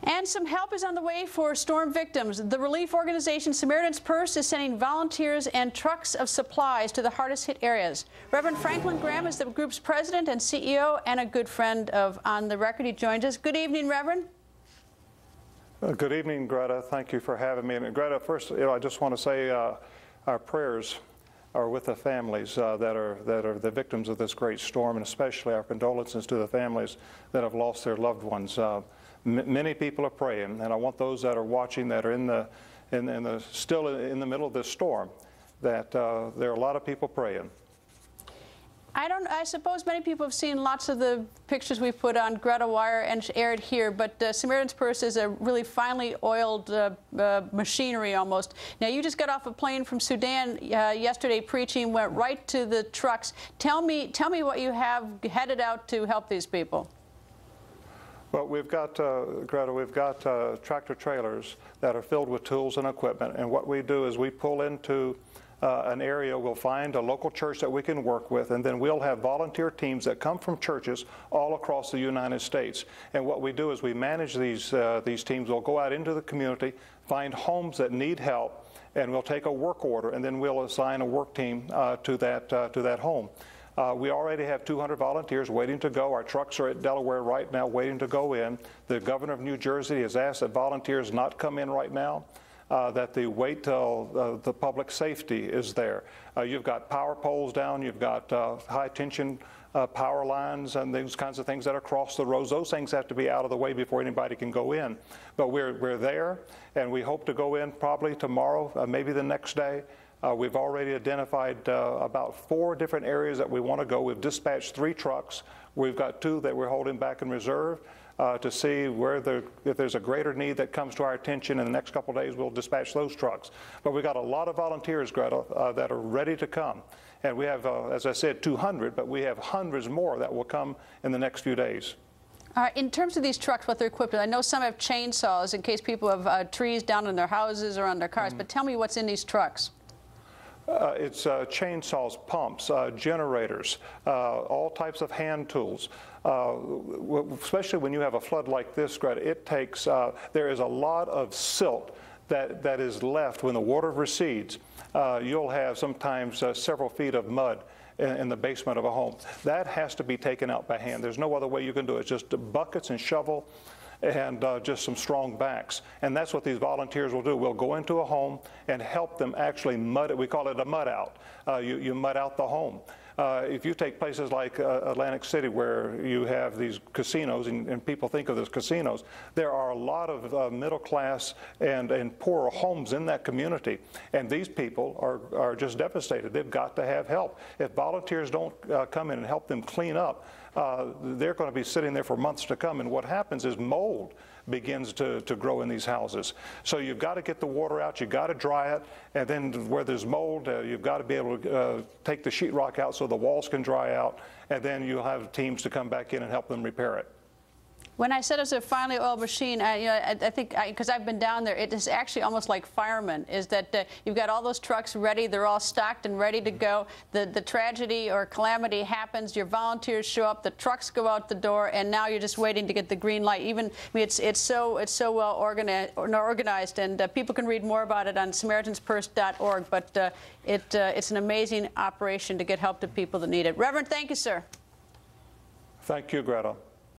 And some help is on the way for storm victims. The relief organization Samaritan's Purse is sending volunteers and trucks of supplies to the hardest hit areas. Reverend Franklin Graham is the group's president and CEO and a good friend of On the Record. He joins us. Good evening, Reverend. Good evening, Greta. Thank you for having me. And Greta, first, I just want to say our prayers are with the families that are the victims of this great storm, and especially our condolences to the families that have lost their loved ones. Many people are praying, and I want those that are watching that are still in the middle of this storm, that there are a lot of people praying. I suppose many people have seen lots of the pictures we put on Greta Wire and aired here, but Samaritan's Purse is a really finely oiled machinery almost. Now, you just got off a plane from Sudan yesterday preaching, went right to the trucks. Tell me what you have headed out to help these people. Well, we've got, Greta, we've got tractor trailers that are filled with tools and equipment, and what we do is we pull into an area, we'll find a local church that we can work with, and then we'll have volunteer teams that come from churches all across the United States. And what we do is we manage these teams. We'll go out into the community, find homes that need help, and we'll take a work order, and then we'll assign a work team to that home. We already have 200 volunteers waiting to go. Our trucks are at Delaware right now waiting to go in. The governor of New Jersey has asked that volunteers not come in right now, that they wait till the public safety is there. You've got power poles down, you've got high tension power lines and those kinds of things that are across the roads. Those things have to be out of the way before anybody can go in. But we're there, and we hope to go in probably tomorrow, maybe the next day. We've already identified about 4 different areas that we want to go. We've dispatched 3 trucks. We've got 2 that we're holding back in reserve to see where if there's a greater need that comes to our attention in the next couple of days, we'll dispatch those trucks. But we've got a lot of volunteers, Greta, that are ready to come. And we have, as I said, 200, but we have hundreds more that will come in the next few days. All right, in terms of these trucks, what they're equipped with, I know some have chainsaws in case people have trees down in their houses or on their cars, but tell me what's in these trucks. It's chainsaws, pumps, generators, all types of hand tools. Especially when you have a flood like this, Greta, it takes, there is a lot of silt that is left when the water recedes. You'll have sometimes several feet of mud in the basement of a home. That has to be taken out by hand. There's no other way you can do it. It's just buckets and shovel and just some strong backs. And that's what these volunteers will do. We'll go into a home and help them actually mud it. We call it a mud out. You mud out the home. If you take places like Atlantic City, where you have these casinos, and people think of those casinos, there are a lot of middle class and poorer homes in that community. And these people are just devastated. They've got to have help. If volunteers don't come in and help them clean up, they're going to be sitting there for months to come. And what happens is mold begins to grow in these houses. So you've got to get the water out, you've got to dry it, and then where there's mold, you've got to be able to take the sheetrock out so the walls can dry out, and then you'll have teams to come back in and help them repair it. When I said it's a finely oiled machine, I think, because I've been down there, it is actually almost like firemen, is that you've got all those trucks ready, they're all stocked and ready to go. The tragedy or calamity happens, your volunteers show up, the trucks go out the door, and now you're just waiting to get the green light. Even, I mean, it's so well organized, and people can read more about it on SamaritansPurse.org, but it's an amazing operation to get help to people that need it. Reverend, thank you, sir. Thank you, Greta.